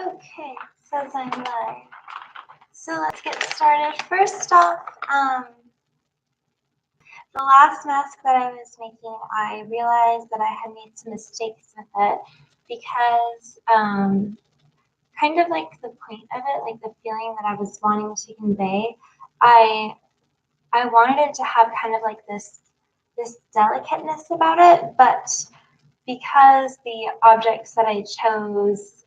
Okay, says I'm live. So let's get started. First off, the last mask that I was making, I realized that I had made some mistakes with it because kind of like the point of it, like the feeling that I was wanting to convey, I wanted it to have kind of like this delicateness about it, but because the objects that I chose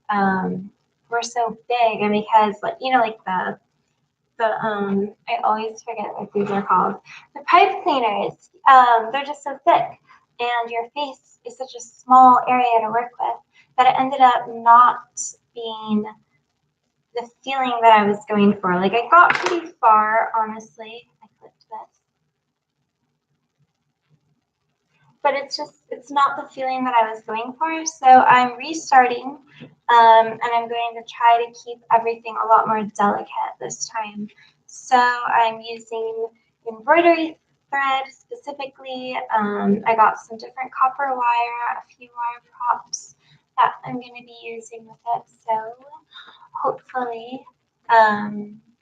were so big, and because like like the I always forget what these are called. The pipe cleaners, they're just so thick, and your face is such a small area to work with that it ended up not being the feeling that I was going for. Like I got pretty far, honestly. I clicked this. But it's not the feeling that I was going for. So I'm restarting, and I'm going to try to keep everything a lot more delicate this time. So I'm using embroidery thread specifically. I got some different copper wire, a few wire props that I'm going to be using with it. So hopefully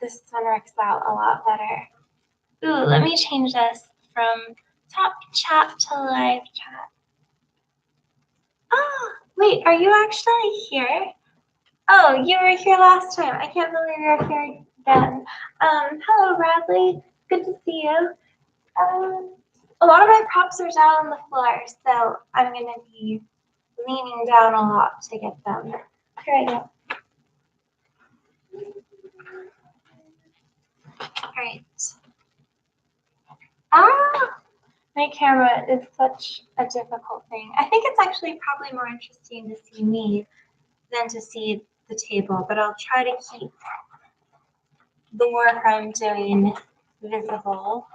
this one works out a lot better. Ooh, let me change this from top chat to live chat. Oh, wait, are you actually here? Oh, you were here last time. I can't believe you're here again. Hello, Bradley. Good to see you. A lot of my props are down on the floor, so I'm going to be leaning down a lot to get them. Here I go. All right. My camera is such a difficult thing. I think it's actually probably more interesting to see me than to see the table, but I'll try to keep the work I'm doing visible.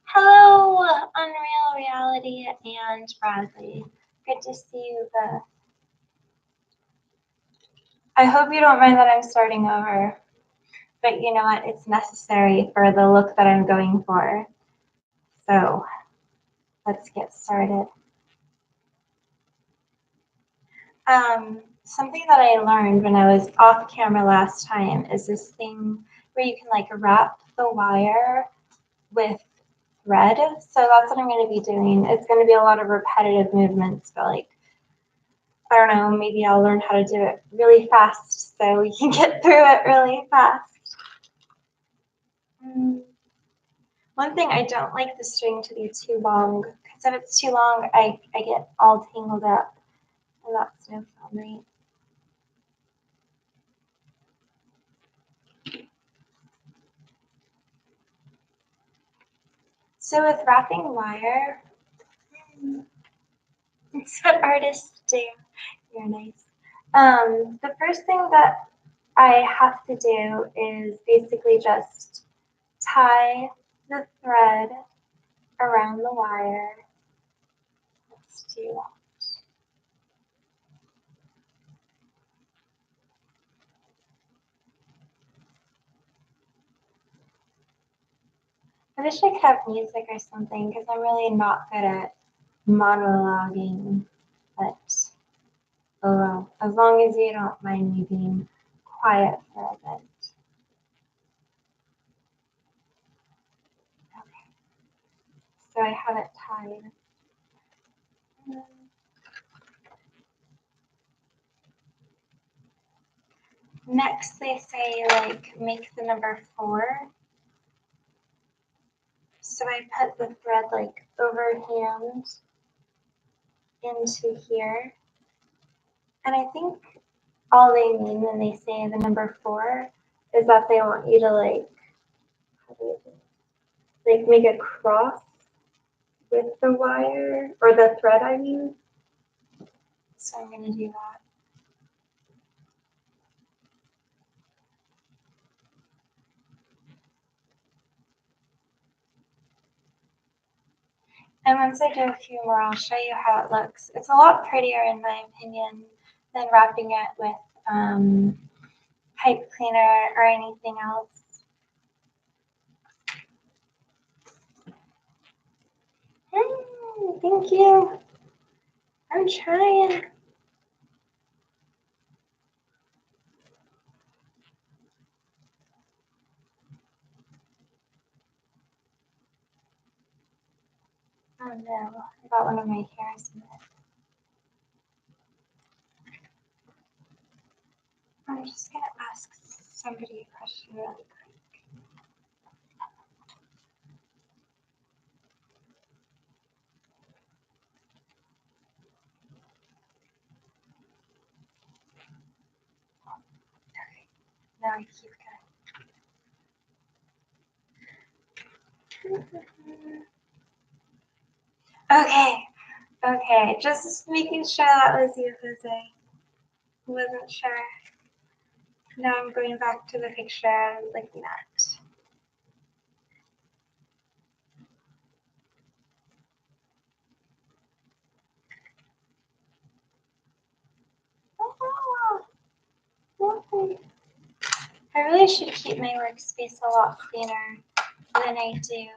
Hello, Unreal Reality and Bradley. Good to see you both. I hope you don't mind that I'm starting over, but you know what? It's necessary for the look that I'm going for. So let's get started. Something that I learned when I was off camera last time is this thing where you can like wrap the wire with thread. So that's what I'm going to be doing. It's going to be a lot of repetitive movements, but like, I don't know, maybe I'll learn how to do it really fast so we can get through it really fast. One thing, I don't like the string to be too long, because if it's too long, I get all tangled up, and that's no fun, right? So with wrapping wire, it's what artists do. You're nice. The first thing that I have to do is basically just tie the thread around the wire. Let's do that. I wish I could have music or something because I'm really not good at monologuing, but oh well, as long as you don't mind me being quiet for a bit. Okay, so I have it tied. Next, they say like make the number 4. So I put the thread like overhand into here. And I think all they mean when they say the number 4 is that they want you to like, how do you do it? Like make a cross with the wire, or the thread, I mean. So I'm going to do that. And once I do a few more, I'll show you how it looks. It's a lot prettier, in my opinion, than wrapping it with pipe cleaner or anything else. Thank you. I'm trying. Oh no, I got one of my hairs in it. I'm just gonna ask somebody a question really quick. Okay, now I keep going. Okay, just making sure that was you, Jose. Wasn't sure. Now I'm going back to the picture I was looking at. Oh, lovely. I really should keep my workspace a lot cleaner than I do.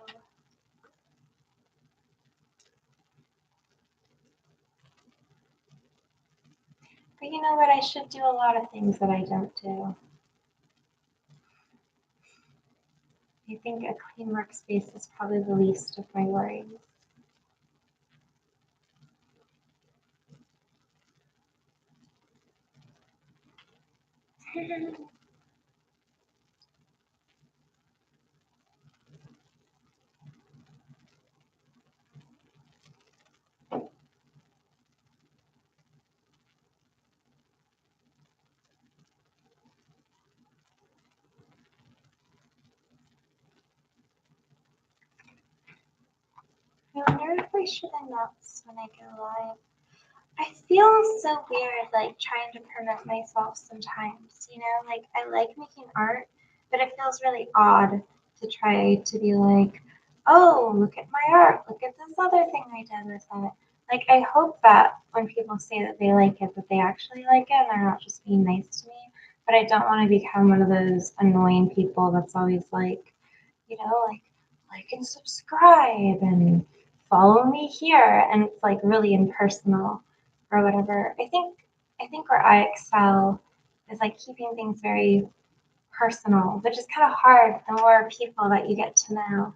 But you know what? I should do a lot of things that I don't do. I think a clean workspace is probably the least of my worries. I wonder if I should announce when I go live. I feel so weird, like trying to promote myself sometimes, you know? Like, I like making art, but it feels really odd to try to be like, oh, look at my art, look at this other thing I did with it. Like, I hope that when people say that they like it, that they actually like it and they're not just being nice to me. But I don't want to become one of those annoying people that's always like, you know, like and subscribe and follow me here. And it's like really impersonal or whatever. I think where I excel is like keeping things very personal, which is kind of hard the more people that you get to know.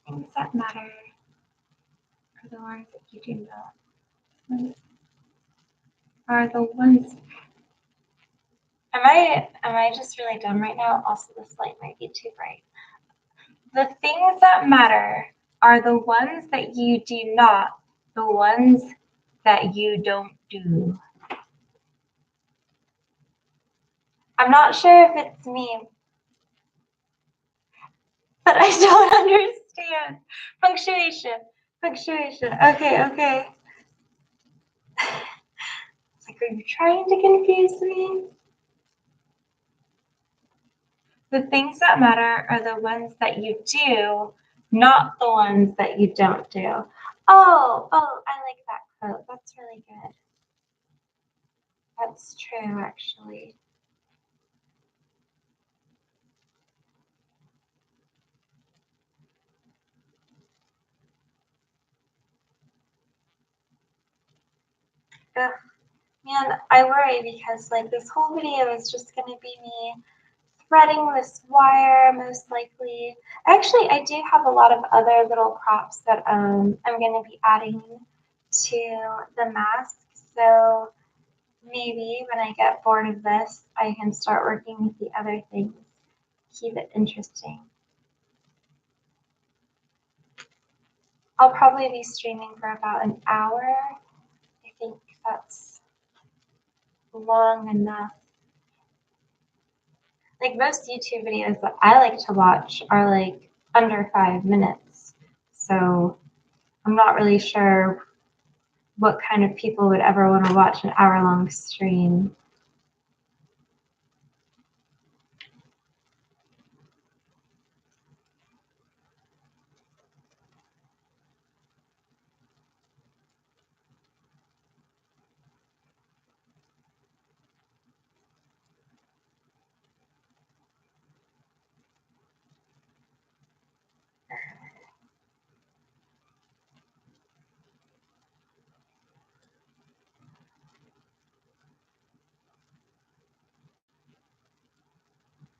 Things that matter are the ones that you do not. Are the ones. Am I just really dumb right now? Also, this light might be too bright. The things that matter are the ones that you do not, the ones that you don't do. I'm not sure if it's me, but I don't understand. Punctuation. Punctuation. Okay. It's like, are you trying to confuse me? The things that matter are the ones that you do, not the ones that you don't do. Oh, I like that quote. That's really good. That's true, actually. Ugh. Man, I worry because like this whole video is just gonna be me threading this wire most likely. Actually, I do have a lot of other little props that I'm gonna be adding to the mask. So maybe when I get bored of this, I can start working with the other things. Keep it interesting. I'll probably be streaming for about an hour. I think that's long enough. Like most YouTube videos that I like to watch are like under 5 minutes. So I'm not really sure what kind of people would ever want to watch an hour-long stream.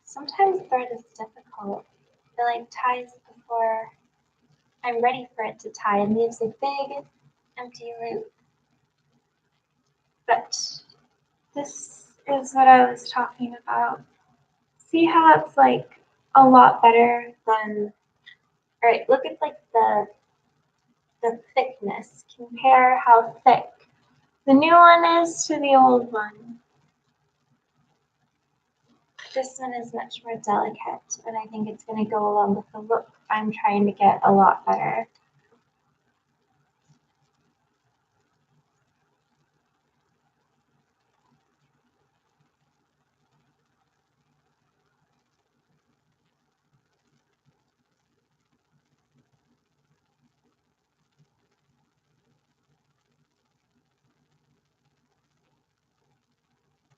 Sometimes thread is difficult. It like ties before I'm ready for it to tie and leaves a big empty loop. But this is what I was talking about. See how it's like a lot better than, alright, look at like the thickness. Compare how thick the new one is to the old one. This one is much more delicate, and I think it's going to go along with the look I'm trying to get a lot better.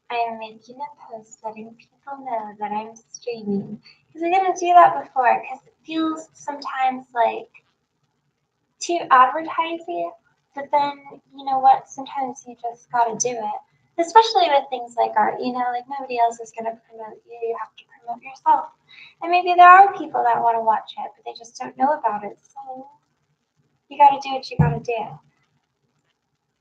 I am making a post letting people know that I'm streaming, because I didn't do that before, because it feels sometimes like too advertising, but then, you know what, sometimes you just gotta do it. Especially with things like art, you know, like nobody else is gonna promote you, you have to promote yourself. And maybe there are people that wanna watch it, but they just don't know about it, so you gotta do what you gotta do.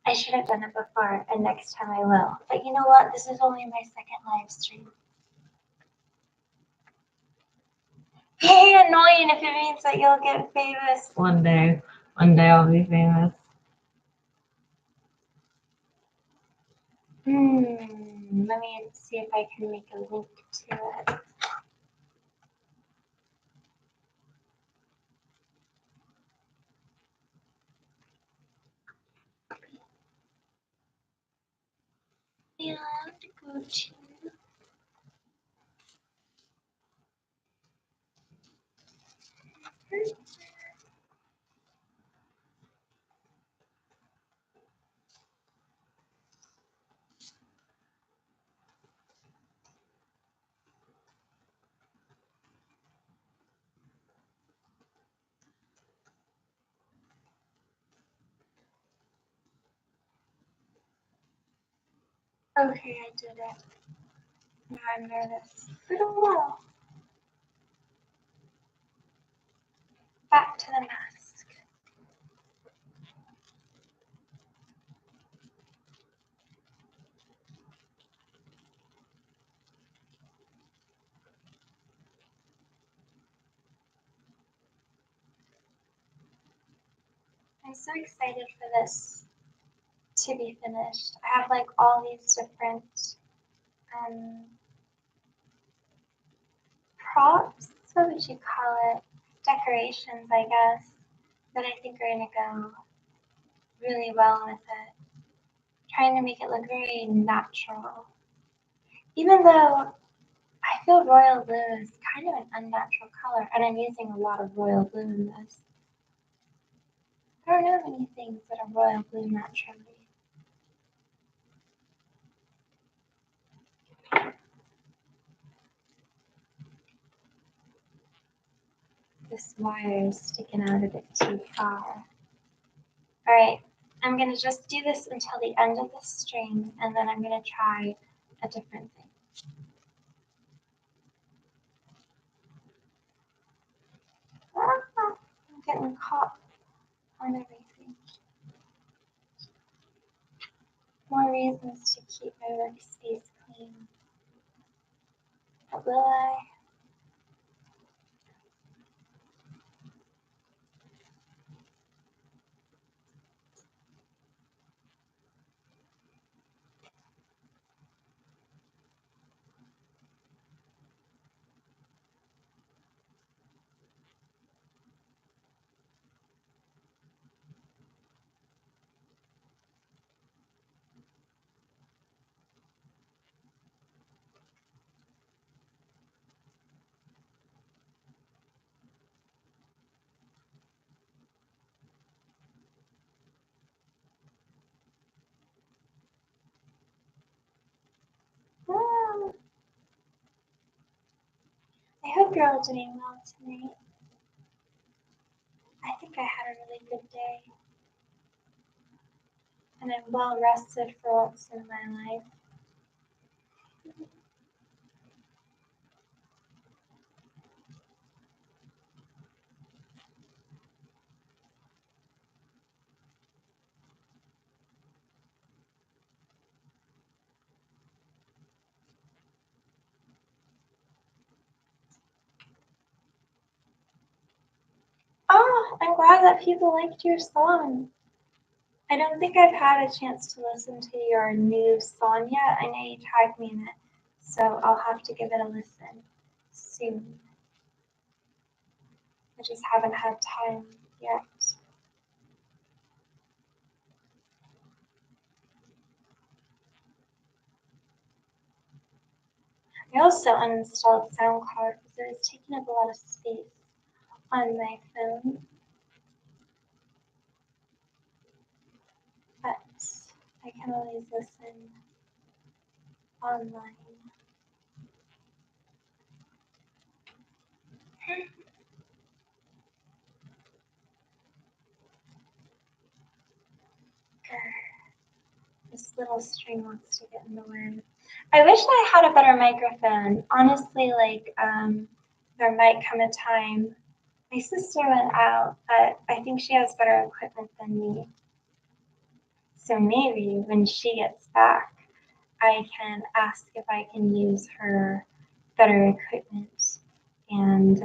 I should have done it before, and next time I will. But you know what, this is only my second live stream. Hey, annoying if it means that you'll get famous. One day I'll be famous. Let me see if I can make a link to it. And go to okay, I did it. Now I'm nervous. But oh well. Back to the mask. I'm so excited for this to be finished. I have like all these different um, props, what would you call it? Decorations, I guess, that I think are gonna go really well with it. Trying to make it look very natural. Even though I feel royal blue is kind of an unnatural color, and I'm using a lot of royal blue in this. I don't know many things that are royal blue naturally. This wire is sticking out a bit too far. Alright, I'm gonna just do this until the end of the string, and then I'm gonna try a different thing. I'm getting caught on everything. More reasons to keep my workspace clean. But will I? Ah, I hope you're all doing well tonight. I think I had a really good day. And I'm well rested for once in my life. I'm glad that people liked your song. I don't think I've had a chance to listen to your new song yet. I know you tagged me in it, so I'll have to give it a listen soon. I just haven't had time yet. I also uninstalled SoundCloud because it was taking up a lot of space on my phone. But I can always listen online. This little string wants to get in the way. I wish I had a better microphone. Honestly, there might come a time. My sister went out, but I think she has better equipment than me. So maybe when she gets back, I can ask if I can use her better equipment, and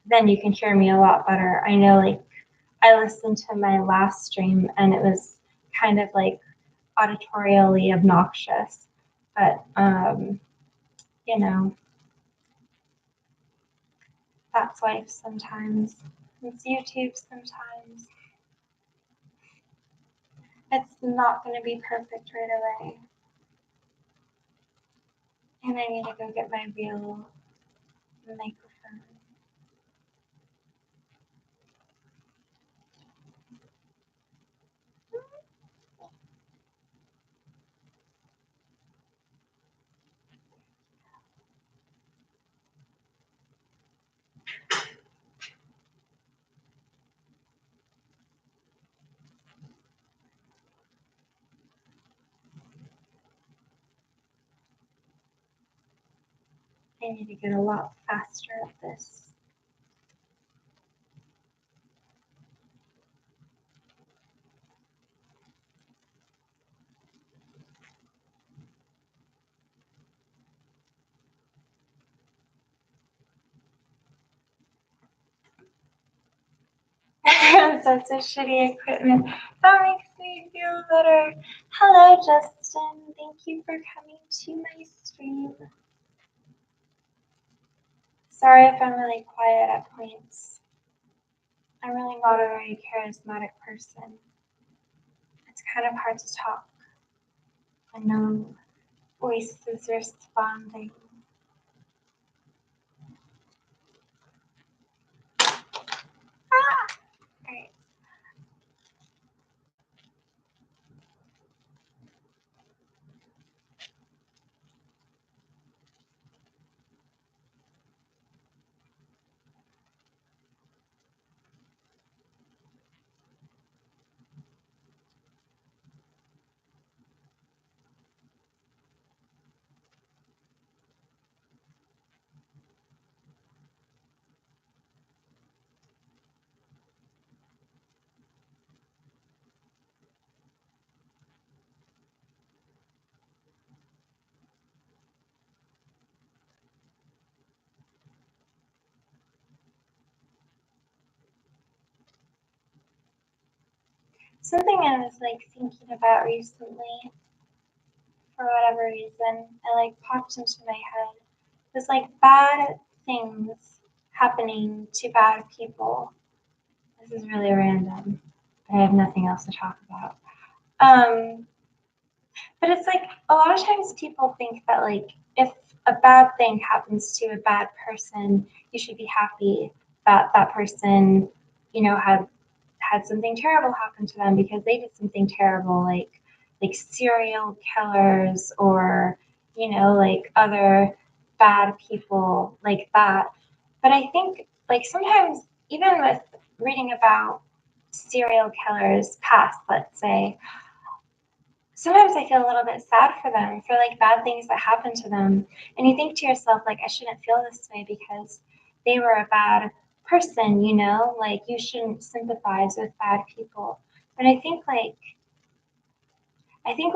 then you can hear me a lot better. I know, like, I listened to my last stream and it was kind of like auditorially obnoxious, but you know, that's life sometimes. It's YouTube sometimes. It's not going to be perfect right away. And I need to go get my real microphone. I need to get a lot faster at this. That's a shitty equipment. That makes me feel better. Hello, Justin. Thank you for coming to my stream. Sorry if I'm really quiet at points. I'm really not a very charismatic person. It's kind of hard to talk when no voice is responding. Ah! Alright. Something I was thinking about recently, for whatever reason, it popped into my head. Was bad things happening to bad people. This is really random, but I have nothing else to talk about. But it's a lot of times people think that if a bad thing happens to a bad person, you should be happy that that person, had something terrible happen to them because they did something terrible, like serial killers or other bad people like that. But I think sometimes even with reading about serial killers past, let's say, sometimes I feel a little bit sad for them, for bad things that happen to them. And you think to yourself, I shouldn't feel this way because they were a bad person, you shouldn't sympathize with bad people. But I think what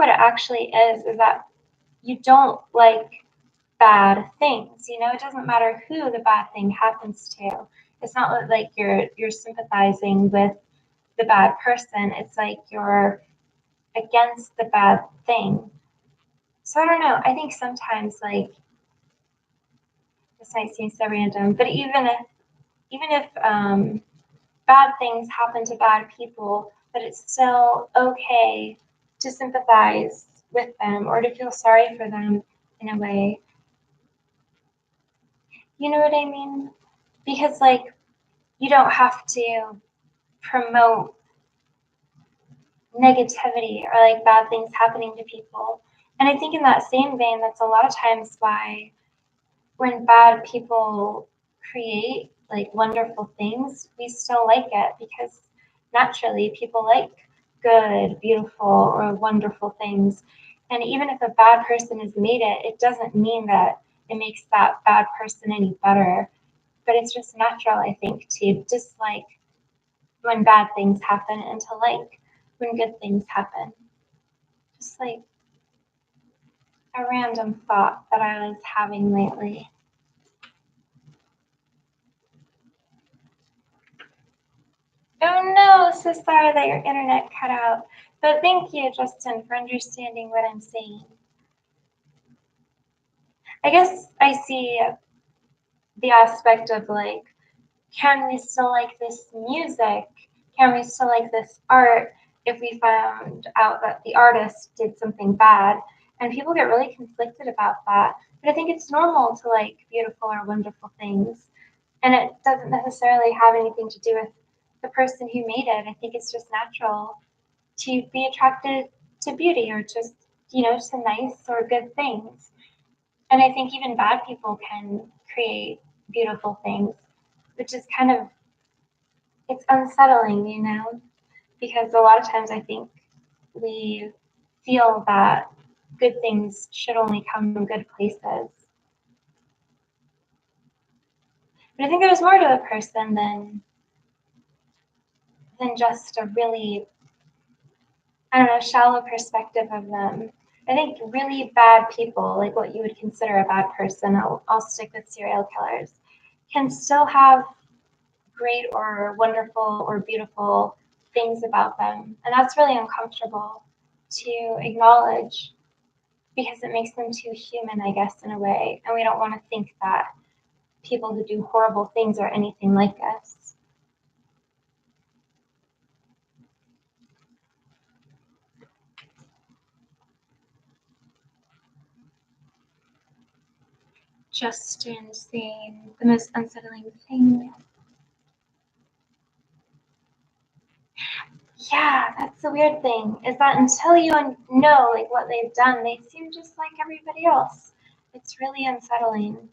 it actually is that you don't like bad things. It doesn't matter who the bad thing happens to. It's not like you're sympathizing with the bad person. It's like you're against the bad thing. So I don't know. I think sometimes like this might seem so random, but even if bad things happen to bad people, that it's still okay to sympathize with them or to feel sorry for them in a way. You know what I mean? Because like you don't have to promote negativity or like bad things happening to people. And I think in that same vein, that's a lot of times why when bad people create like wonderful things, we still like it because naturally people like good, beautiful, or wonderful things. And even if a bad person has made it, it doesn't mean that it makes that bad person any better. But it's just natural, I think, to dislike when bad things happen and to like when good things happen. Just like a random thought that I was having lately. Oh no, so sorry that your internet cut out. But thank you, Justin, for understanding what I'm saying. I guess I see the aspect of like, can we still like this music? Can we still like this art if we found out that the artist did something bad? And people get really conflicted about that. But I think it's normal to like beautiful or wonderful things. And it doesn't necessarily have anything to do with the person who made it. I think it's just natural to be attracted to beauty or just, to nice or good things. And I think even bad people can create beautiful things, which is kind of, it's unsettling, because a lot of times I think we feel that good things should only come from good places. But I think there's more to a person than just a really, I don't know, shallow perspective of them. I think really bad people, like what you would consider a bad person, I'll stick with serial killers, can still have great or wonderful or beautiful things about them. And that's really uncomfortable to acknowledge because it makes them too human, I guess, in a way. And we don't want to think that people who do horrible things are anything like us. Justin saying the most unsettling thing. Yeah, that's the weird thing, is that until you know like what they've done, they seem just like everybody else. It's really unsettling.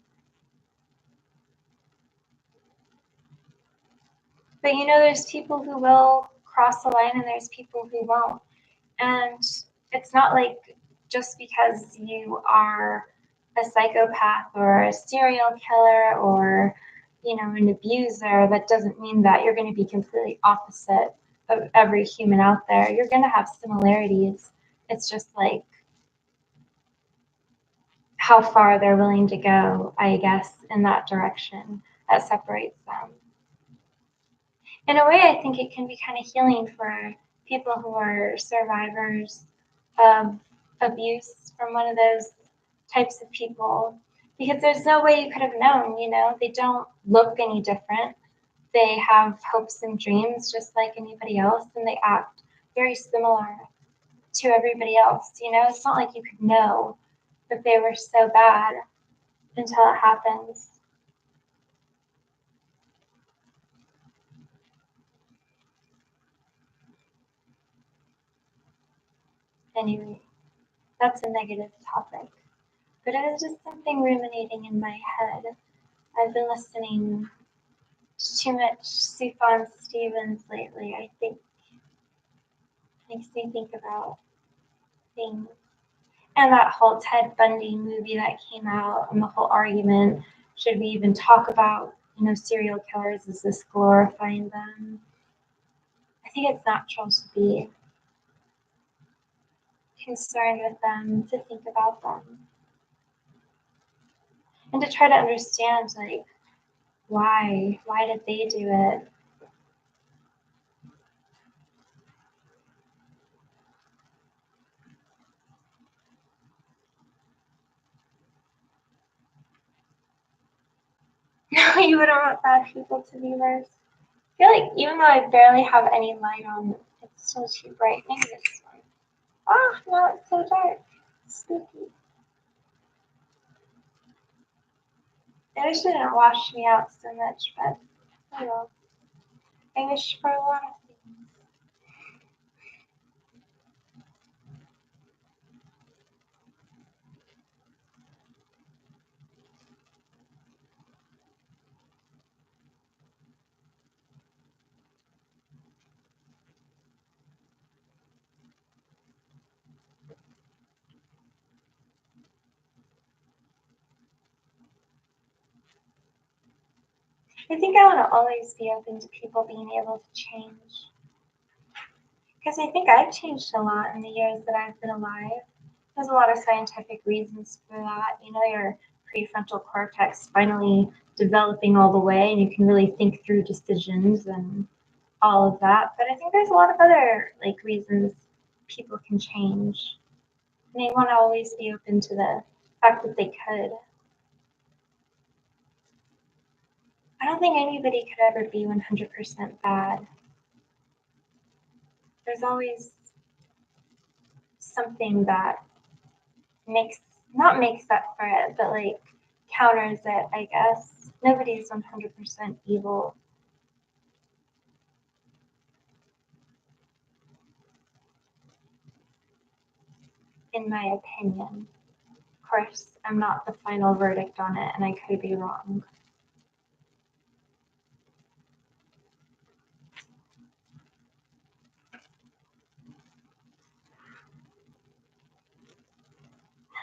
But there's people who will cross the line and there's people who won't. And it's not like just because you are a psychopath or a serial killer or an abuser, that doesn't mean that you're going to be completely opposite of every human out there. You're going to have similarities. It's just like how far they're willing to go, I guess, in that direction that separates them. In a way, I think it can be kind of healing for people who are survivors of abuse from one of those types of people, because there's no way you could have known, they don't look any different. They have hopes and dreams just like anybody else, and they act very similar to everybody else. It's not like you could know that they were so bad until it happens. Anyway, that's a negative topic, but it is just something ruminating in my head. I've been listening to too much Sufjan Stevens lately. I think makes me think about things. And that whole Ted Bundy movie that came out, and the whole argument, should we even talk about, serial killers? Is this glorifying them? I think it's natural to be concerned with them, to think about them, and to try to understand, like, Why? Why did they do it? No, you wouldn't want bad people to be worse. I feel like even though I barely have any light on, it's still too bright. Maybe this one. Ah, now it's so dark. Spooky. I wish they didn't wash me out so much, but oh well. I wish for a lot of things. I think I want to always be open to people being able to change. Because I think I've changed a lot in the years that I've been alive. There's a lot of scientific reasons for that. You know, your prefrontal cortex finally developing all the way, and you can really think through decisions and all of that. But I think there's a lot of other like reasons people can change. And they want to always be open to the fact that they could. I don't think anybody could ever be 100% bad. There's always something that makes not makes up for it, but like counters it, I guess. Nobody's 100% evil. In my opinion. Of course, I'm not the final verdict on it, and I could be wrong.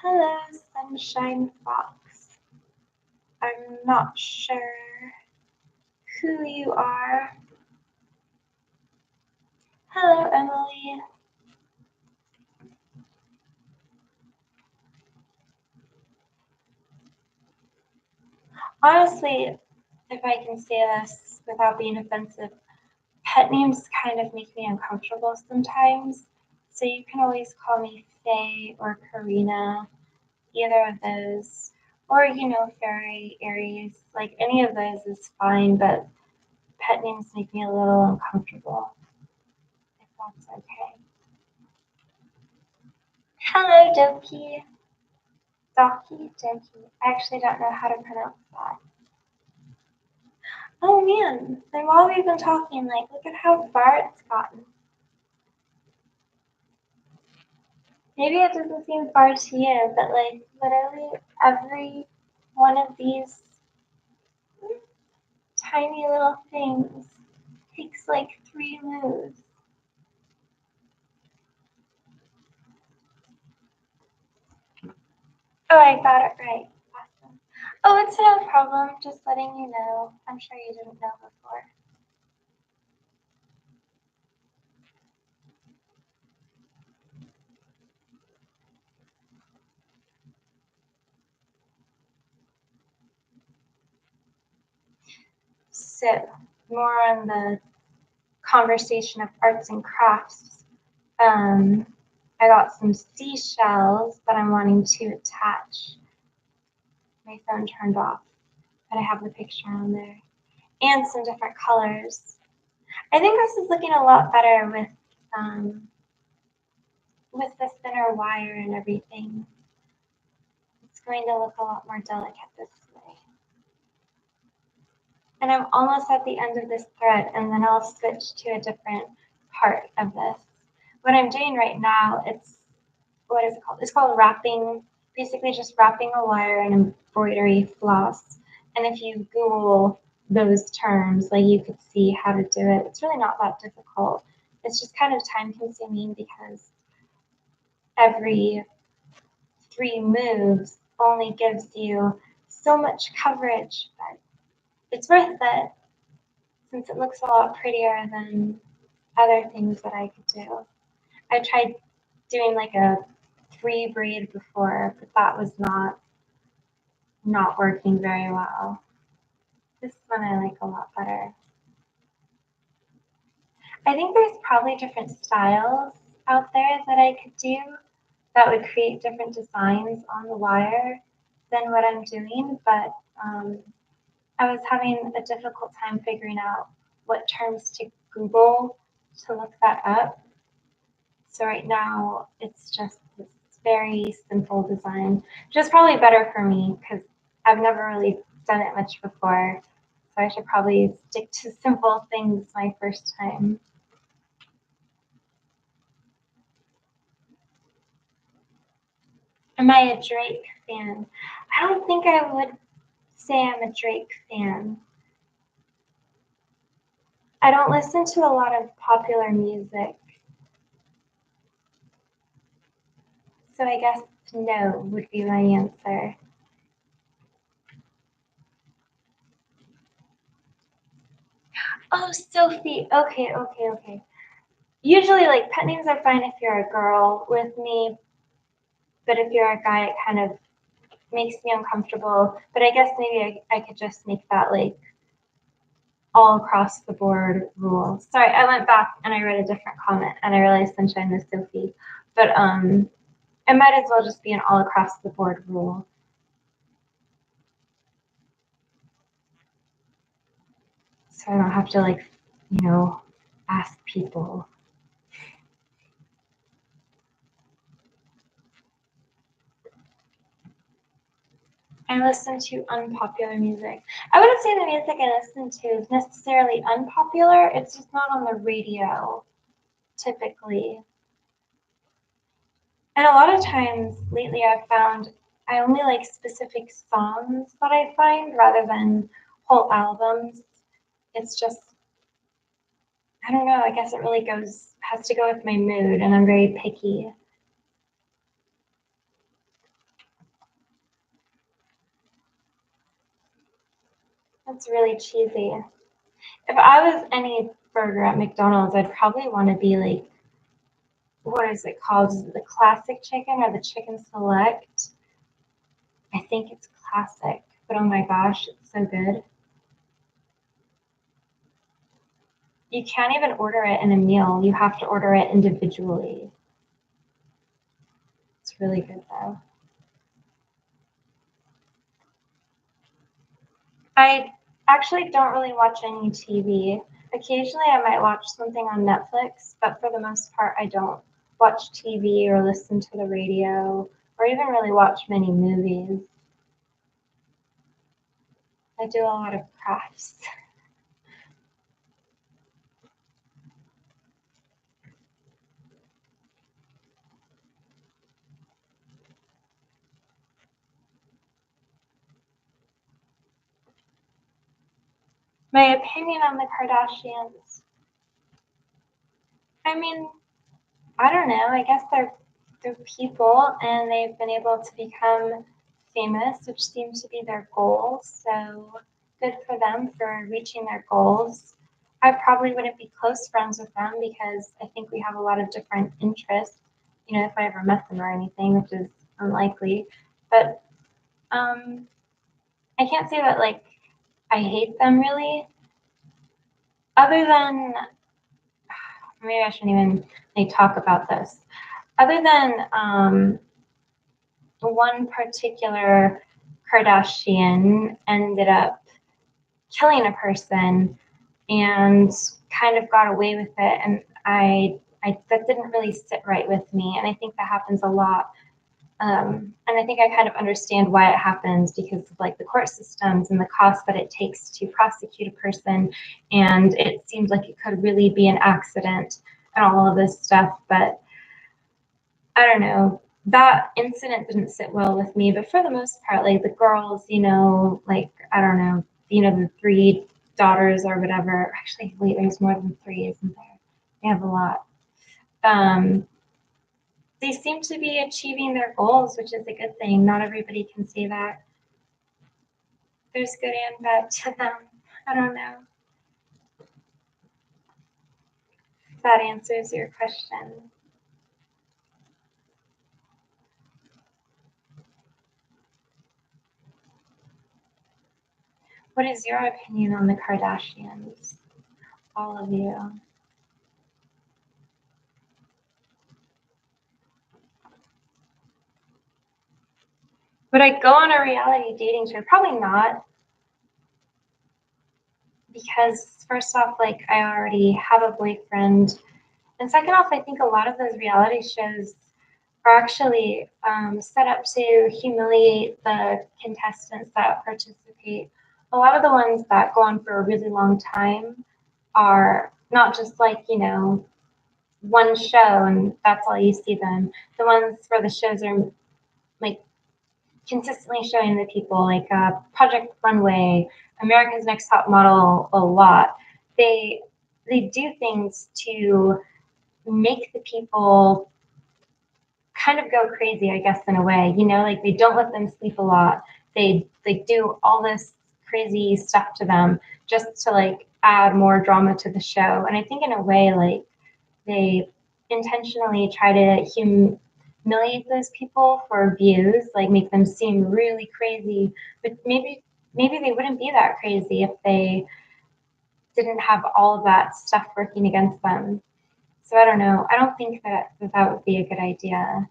Hello, Sunshine Fox. I'm not sure who you are. Hello, Emily. Honestly, if I can say this without being offensive, pet names kind of make me uncomfortable sometimes. So you can always call me Faye or Karina, either of those. Or, you know, Fairy, Aries, like any of those is fine, but pet names make me a little uncomfortable, if that's okay. Hello, Doki. Doki, Doki. I actually don't know how to pronounce that. Oh man, then while we've been talking, like, look at how far it's gotten. Maybe it doesn't seem far to you, but like, literally every one of these tiny little things takes like 3 moves. Oh, I got it right. Awesome. Oh, it's no problem. Just letting you know. I'm sure you didn't know before. So, more on the conversation of arts and crafts. Um, I got some seashells that I'm wanting to attach. My phone turned off, but I have the picture on there. And some different colors. I think this is looking a lot better with the thinner wire and everything. It's going to look a lot more delicate this way. And I'm almost at the end of this thread, and then I'll switch to a different part of this. What I'm doing right now, what is it called? It's called wrapping, basically just wrapping a wire in embroidery floss. And if you Google those terms, like you could see how to do it. It's really not that difficult. It's just kind of time consuming because every 3 moves only gives you so much coverage, but it's worth it since it looks a lot prettier than other things that I could do. I tried doing like a 3 braid before, but that was not working very well. This one I like a lot better. I think there's probably different styles out there that I could do that would create different designs on the wire than what I'm doing, but I was having a difficult time figuring out what terms to Google to look that up. So right now it's just this very simple design, which is probably better for me because I've never really done it much before. So I should probably stick to simple things my first time. Am I a Drake fan? I don't think I would say I'm a Drake fan. I don't listen to a lot of popular music. So I guess no would be my answer. Oh, Sophie. Okay. Usually, like, pet names are fine if you're a girl with me, but if you're a guy, it kind of makes me uncomfortable. But I guess maybe I could just make that, like, all across the board rule. Sorry, I went back and I read a different comment and I realized Sunshine was Sophie. But it might as well just be an all across the board rule. So I don't have to, like, ask people. I listen to unpopular music. I wouldn't say the music I listen to is necessarily unpopular. It's just not on the radio, typically. And a lot of times lately I've found I only like specific songs that I find rather than whole albums. It's just, I don't know, I guess it really has to go with my mood, and I'm very picky. That's really cheesy. If I was any burger at McDonald's, I'd probably want to be like, what is it called? Is it the classic chicken or the chicken select? I think it's classic, but oh my gosh, it's so good. You can't even order it in a meal. You have to order it individually. It's really good though. I actually don't really watch any TV. Occasionally I might watch something on Netflix, but for the most part I don't watch TV or listen to the radio or even really watch many movies. I do a lot of crafts. My opinion on the Kardashians. I mean, I don't know. I guess they're people and they've been able to become famous, which seems to be their goal. So good for them for reaching their goals. I probably wouldn't be close friends with them because I think we have a lot of different interests, if I ever met them or anything, which is unlikely. But I can't say that like I hate them really, other than maybe I shouldn't even like talk about this. Other than one particular Kardashian ended up killing a person and kind of got away with it, and I that didn't really sit right with me, and I think that happens a lot. And I think I kind of understand why it happens because of like the court systems and the cost that it takes to prosecute a person, and it seems like it could really be an accident and all of this stuff, but I don't know. That incident didn't sit well with me, but for the most part, like the girls, like I don't know, the three daughters or whatever. Actually, wait, there's more than three, isn't there? They have a lot. Um, they seem to be achieving their goals, which is a good thing. Not everybody can say that. There's good and bad to them. I don't know if that answers your question. What is your opinion on the Kardashians? All of you. Would I go on a reality dating show? Probably not. Because first off, like I already have a boyfriend. And second off, I think a lot of those reality shows are actually set up to humiliate the contestants that participate. A lot of the ones that go on for a really long time are not just like, you know, one show and that's all you see them. The ones where the shows are like consistently showing the people, like Project Runway, America's Next Top Model, a lot. They do things to make the people kind of go crazy, I guess, in a way. You know, like they don't let them sleep a lot. They do all this crazy stuff to them just to like add more drama to the show. And I think in a way, like they intentionally try to humiliate those people for views, like make them seem really crazy. But maybe they wouldn't be that crazy if they didn't have all of that stuff working against them. So I don't know. I don't think that would be a good idea.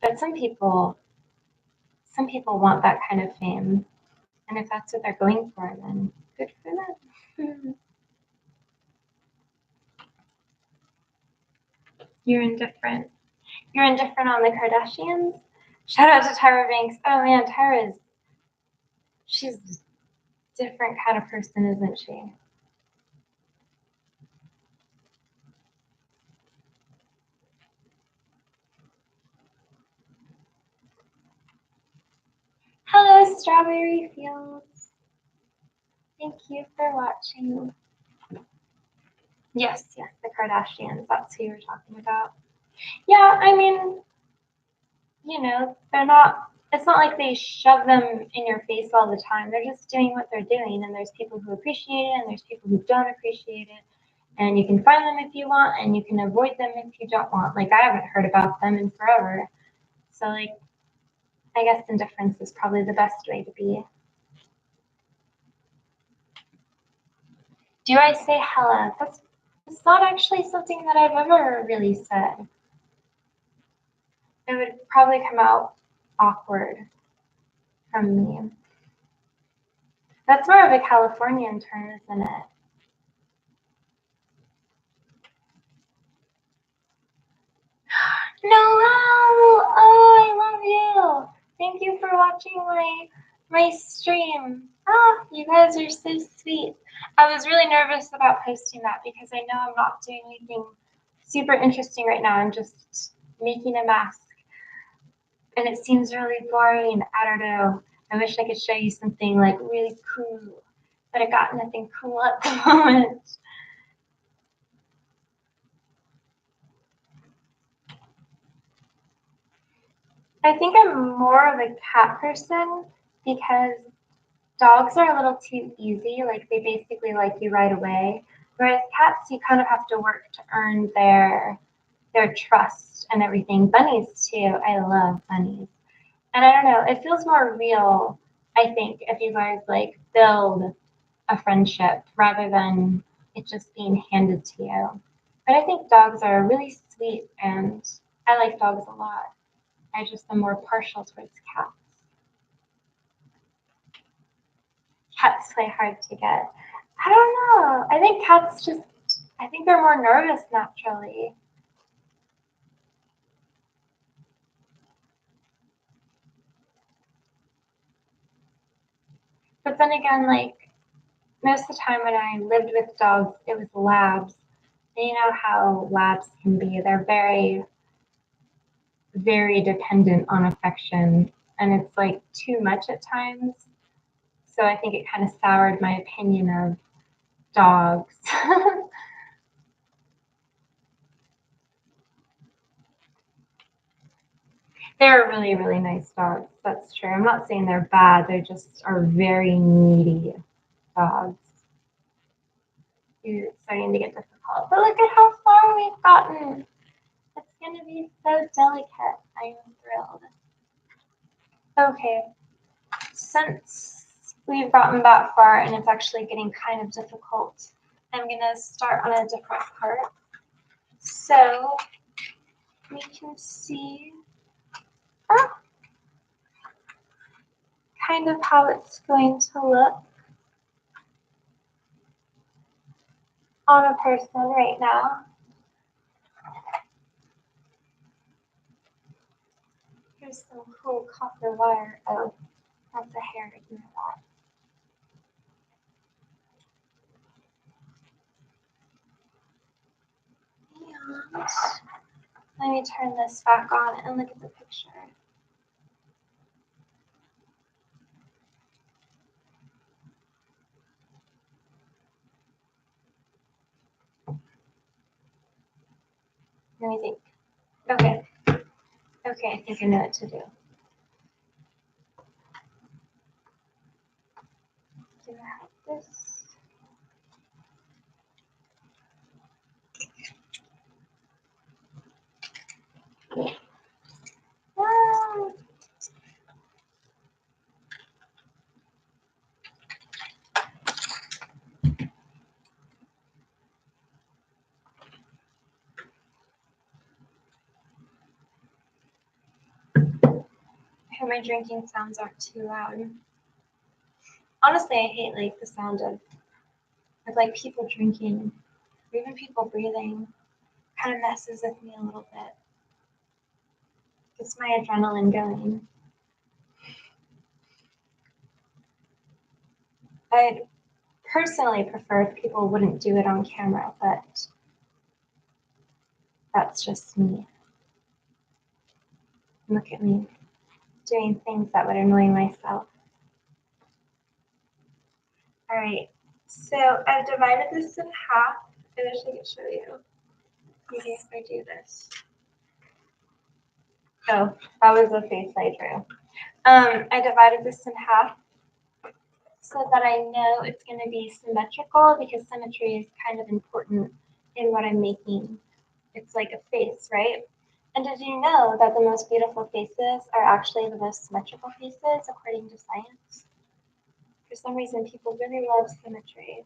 But some people want that kind of fame. And if that's what they're going for, then good for them. You're indifferent. You're indifferent on the Kardashians? Shout out to Tyra Banks. Oh man, she's a different kind of person, isn't she? Hello, Strawberry Fields. Thank you for watching. Yes, the Kardashians. That's who you're talking about. Yeah, I mean, you know, it's not like they shove them in your face all the time. They're just doing what they're doing. And there's people who appreciate it and there's people who don't appreciate it. And you can find them if you want and you can avoid them if you don't want. Like, I haven't heard about them in forever. So, like, I guess indifference is probably the best way to be. Do I say hella? It's not actually something that I've ever really said. It would probably come out awkward from me. That's more of a Californian term, isn't it? Noel! Oh, I love you. Thank you for watching my stream. Ah, you guys are so sweet. I was really nervous about posting that because I know I'm not doing anything super interesting right now. I'm just making a mask. And it seems really boring. I don't know. I wish I could show you something like really cool, but I got nothing cool at the moment. I think I'm more of a cat person because dogs are a little too easy. Like they basically like you right away. Whereas cats, you kind of have to work to earn their trust and everything. Bunnies too. I love bunnies. And I don't know, it feels more real, I think, if you guys like build a friendship rather than it just being handed to you. But I think dogs are really sweet and I like dogs a lot. I just am more partial towards cats. Cats play hard to get. I don't know. I think cats just, I think they're more nervous naturally. But then again, like most of the time when I lived with dogs, it was labs. And you know how labs can be. They're very, very dependent on affection. And it's like too much at times. So I think it kind of soured my opinion of dogs. They're really, really nice dogs. That's true. I'm not saying they're bad. They just are very needy dogs. It's starting to get difficult. But look at how far we've gotten. It's going to be so delicate. I am thrilled. Okay. Since we've gotten that far and it's actually getting kind of difficult. I'm gonna start on a different part. So we can see kind of how it's going to look on a person right now. Here's some cool copper wire. Oh, that's a hair, ignore that. And let me turn this back on and look at the picture. Let me think. Okay. Okay, I think I know what to do. Do I have this? Ah. I hope my drinking sounds aren't too loud. Honestly, I hate like the sound of like people drinking or even people breathing. Kind of messes with me a little bit. Gets my adrenaline going. I'd personally prefer if people wouldn't do it on camera, but that's just me. Look at me doing things that would annoy myself. All right, so I've divided this in half. I wish I could show you. Maybe if I do this. Oh, that was a face I drew. I divided this in half so that I know it's going to be symmetrical because symmetry is kind of important in what I'm making. It's like a face, right? And did you know that the most beautiful faces are actually the most symmetrical faces according to science? For some reason, people really love symmetry.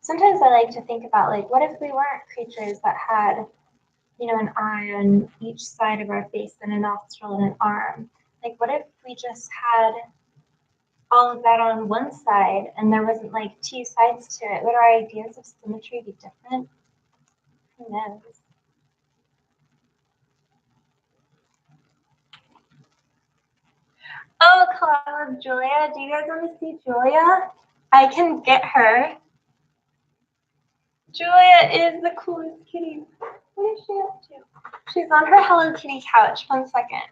Sometimes I like to think about like, what if we weren't creatures that had, an eye on each side of our face and a nostril and an arm? Like, what if we just had all of that on one side and there wasn't like two sides to it? Would our ideas of symmetry be different? Who knows? Oh, collab with Julia. Do you guys want to see Julia? I can get her. Julia is the coolest kitty. What is she up to? She's on her Hello Kitty couch. 1 second.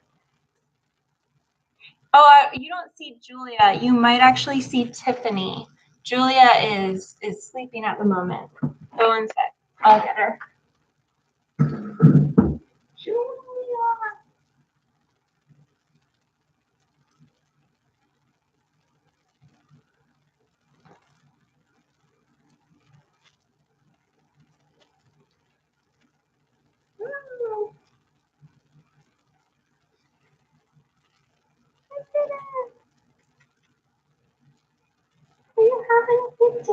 Oh, you don't see Julia. You might actually see Tiffany. Julia is sleeping at the moment. Go 1 sec. I'll get her. Julia. Are you having a good day?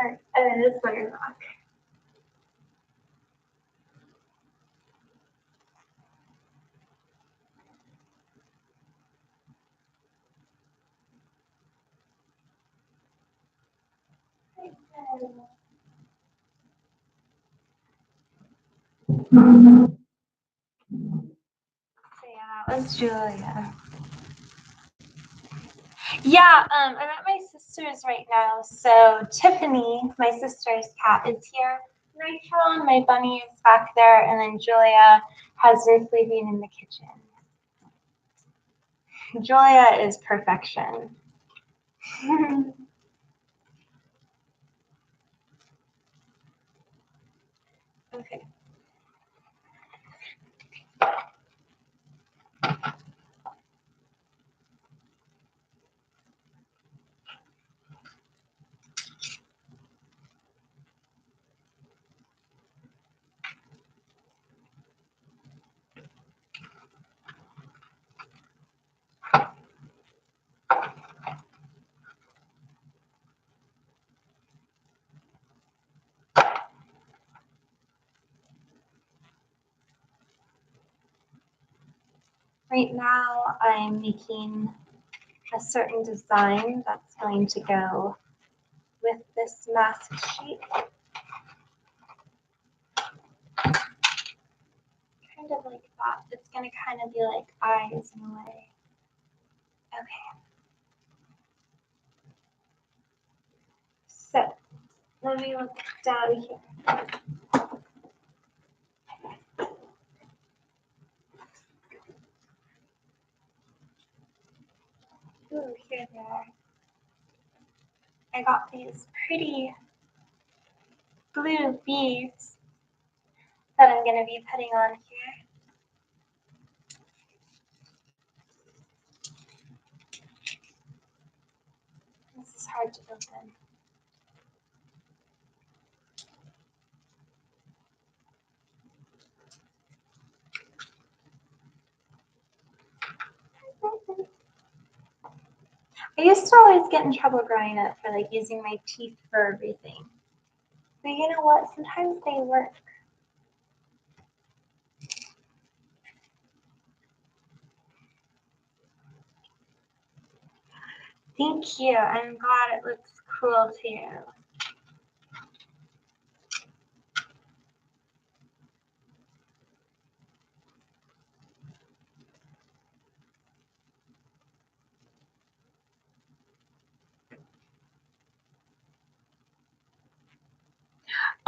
Alright, and then this one is off. So yeah, that was Julia. Yeah, I'm at my sister's right now. So Tiffany, my sister's cat, is here. Rachel, my bunny, is back there, and then Julia has been sleeping in the kitchen. Julia is perfection. Okay. Right now, I'm making a certain design that's going to go with this mask sheet. Kind of like that. It's going to kind of be like eyes in a way. Okay. So, let me look down here. Ooh, here they are. I got these pretty blue beads that I'm going to be putting on here. This is hard to open. I used to always get in trouble growing up for like using my teeth for everything. But you know what? Sometimes they work. Thank you. I'm glad it looks cool too.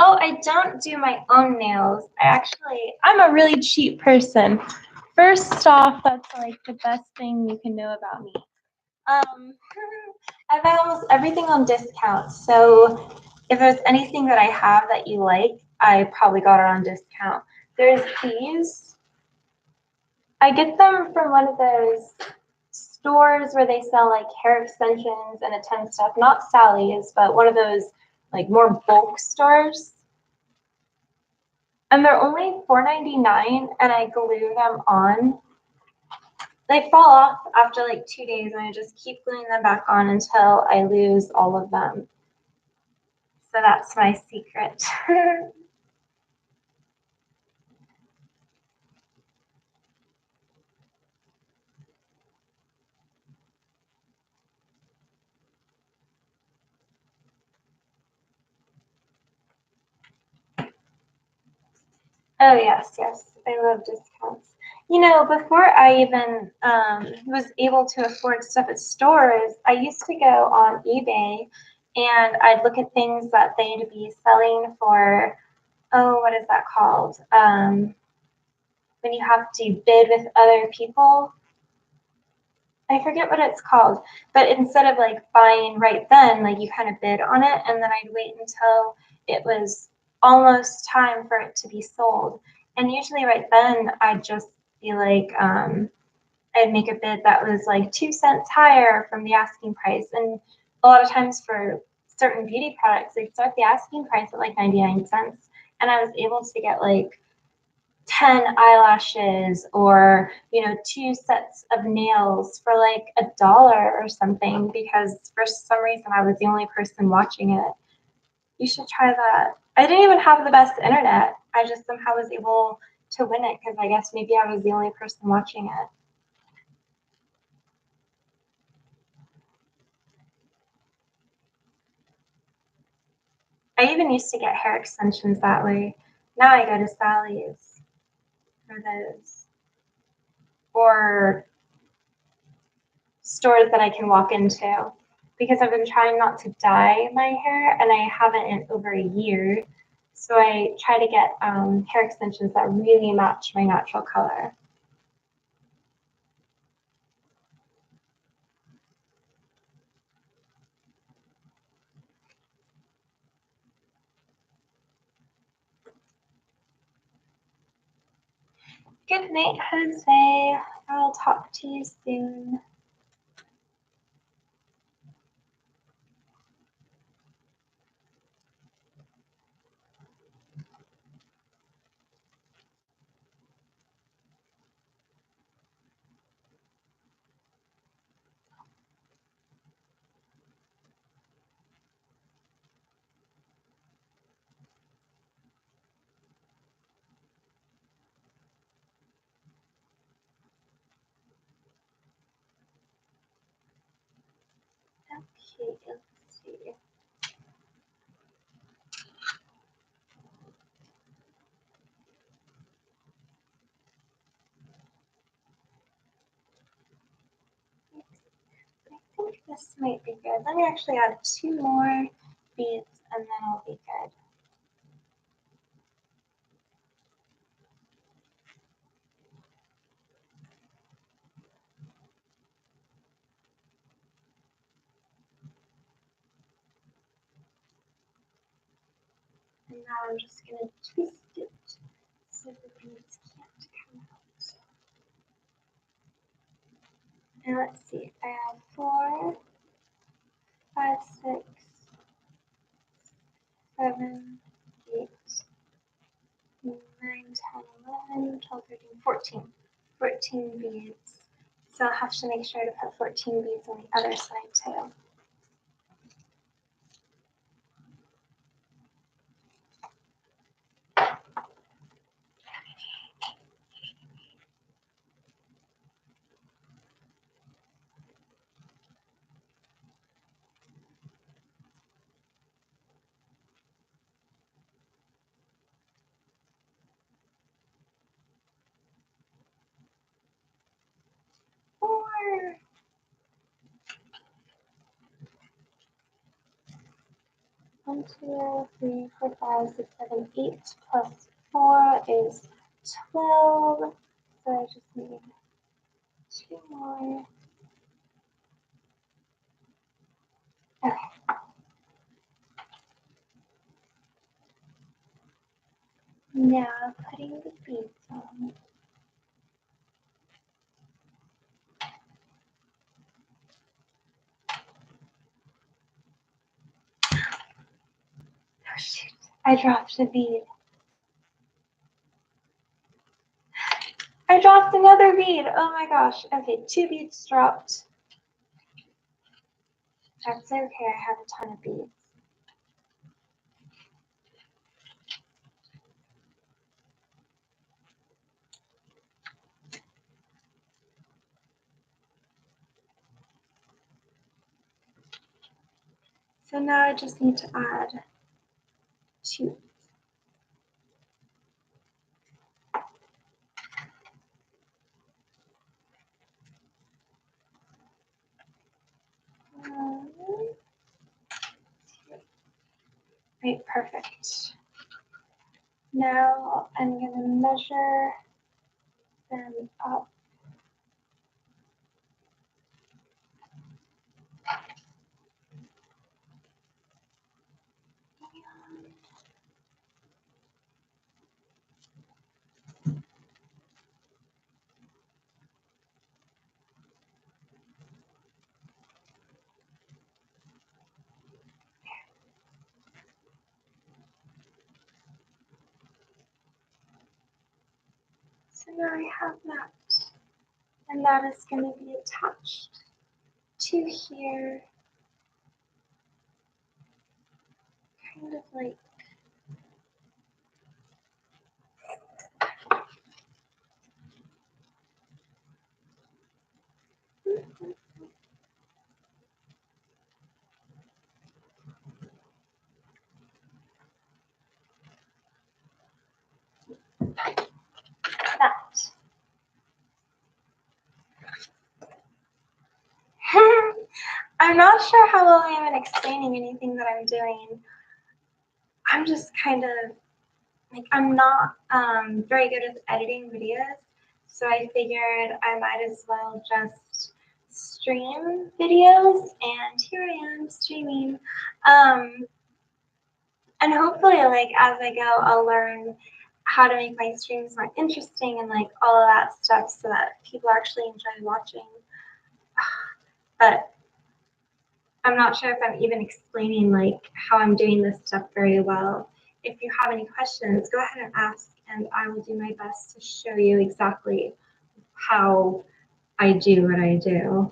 Oh, I don't do my own nails. I'm a really cheap person. First off, that's like the best thing you can know about me. I buy almost everything on discount. So if there's anything that I have that you like, I probably got it on discount. There's these. I get them from one of those stores where they sell like hair extensions and attend stuff. Not Sally's, but one of those like more bulk stores. And they're only $4.99, and I glue them on. They fall off after like 2 days, and I just keep gluing them back on until I lose all of them. So that's my secret. Oh, yes, yes. I love discounts. You know, before I even was able to afford stuff at stores, I used to go on eBay and I'd look at things that they'd be selling for, oh, what is that called? When you have to bid with other people. I forget what it's called, but instead of like buying right then, like you kind of bid on it, and then I'd wait until it was almost time for it to be sold. And usually right then, I'd just be like, I'd make a bid that was like 2 cents higher from the asking price. And a lot of times for certain beauty products, they start the asking price at like 99 cents. And I was able to get like 10 eyelashes or 2 sets of nails for like $1 or something because for some reason I was the only person watching it. You should try that. I didn't even have the best internet. I just somehow was able to win it because I guess maybe I was the only person watching it. I even used to get hair extensions that way. Now I go to Sally's for those. Or stores that I can walk into because I've been trying not to dye my hair and I haven't in over a year. So I try to get hair extensions that really match my natural color. Good night, Jose. I'll talk to you soon. this might be good. Let me actually add 2 more beads and then I'll be good. And now I'm just going to twist it so the beads can't come out. And let's see, I have 4, 5, 6, 7, 8, 9, 10, 11, 12, 13, 14. 14 beads. So I'll have to make sure to put 14 beads on the other side too. Four. 1, 2, 3, 4, 5, 6, 7, 8 plus 4 is 12. So I just need 2 more. Okay. Now putting the beads on. Oh shoot, I dropped a bead. I dropped another bead. Oh my gosh. Okay, 2 beads dropped. That's okay, I have a ton of beads. So now I just need to add 2. Right, perfect. Now I'm going to measure them up. So now I have that. And that is going to be attached to here. Kind of like that. I'm not sure how well I am in explaining anything that I'm doing. I'm just kind of like, I'm not very good at editing videos, so I figured I might as well just stream videos, and here I am streaming. And hopefully, like, as I go, I'll learn how to make my streams more interesting and like all of that stuff so that people actually enjoy watching. But I'm not sure if I'm even explaining like how I'm doing this stuff very well. If you have any questions, go ahead and ask, and I will do my best to show you exactly how I do what I do.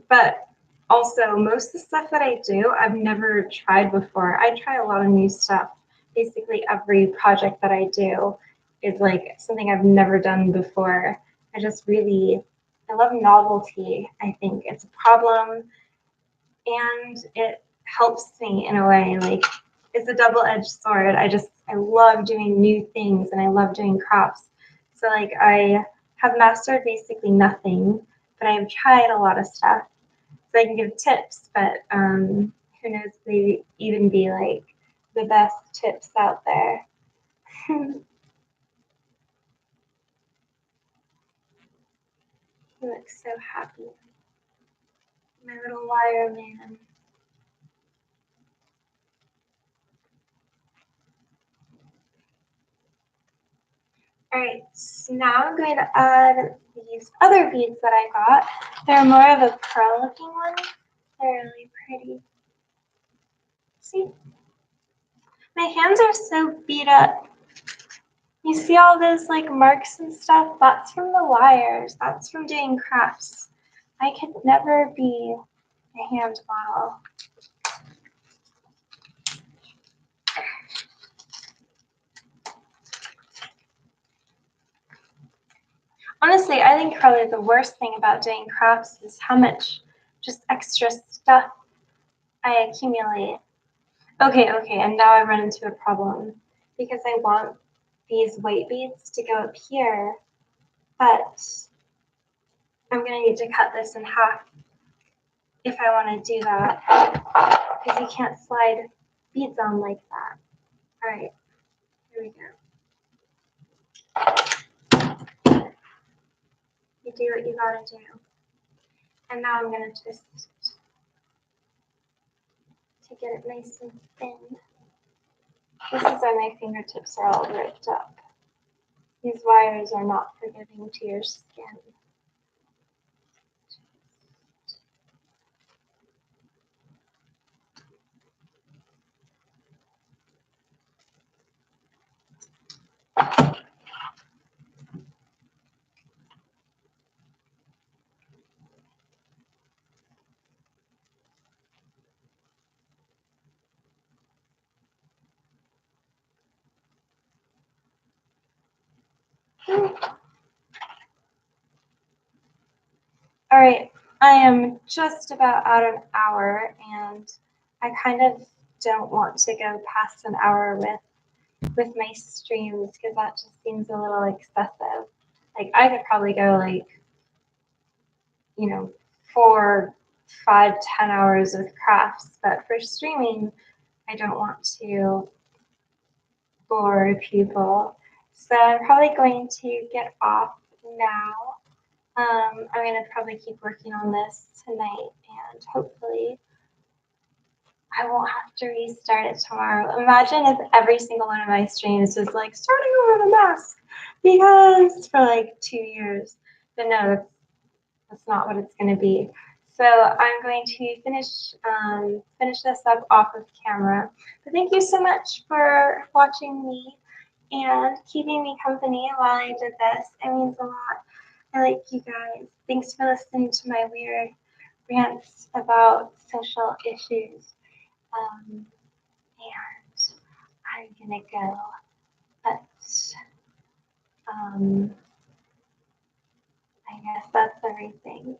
But also, most of the stuff that I do, I've never tried before. I try a lot of new stuff. Basically, every project that I do is like something I've never done before. I love novelty. I think it's a problem, and it helps me in a way. Like, it's a double-edged sword. I love doing new things, and I love doing crafts. So like, I have mastered basically nothing, but I've tried a lot of stuff. So I can give tips, but who knows if they even be like the best tips out there. He looks so happy. My little wire man. Alright, so now I'm going to add these other beads that I got. They're more of a pearl looking one. They're really pretty. See? My hands are so beat up. You see all those like marks and stuff? That's from the wires. That's from doing crafts. I could never be a hand model. Honestly, I think probably the worst thing about doing crafts is how much just extra stuff I accumulate. Okay, and now I run into a problem because I want these white beads to go up here, but I'm gonna need to cut this in half if I want to do that because you can't slide beads on like that. All right, here we go. You do what you gotta do. And now I'm gonna twist it to get it nice and thin. This is why my fingertips are all ripped up. These wires are not forgiving to your skin. All right, I am just about at an hour, and I kind of don't want to go past an hour with my streams because that just seems a little excessive. Like I could probably go like, 4, 5, 10 hours with crafts, but for streaming, I don't want to bore people. So I'm probably going to get off now. I'm going to probably keep working on this tonight and hopefully I won't have to restart it tomorrow. Imagine if every single one of my streams was like starting over the mask because for like 2 years. But no, that's not what it's going to be. So I'm going to finish this up off of camera. But thank you so much for watching me and keeping me company while I did this. It means a lot. I like you guys. Thanks for listening to my weird rants about social issues. And I'm gonna go. But I guess that's everything.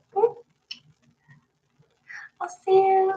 I'll see you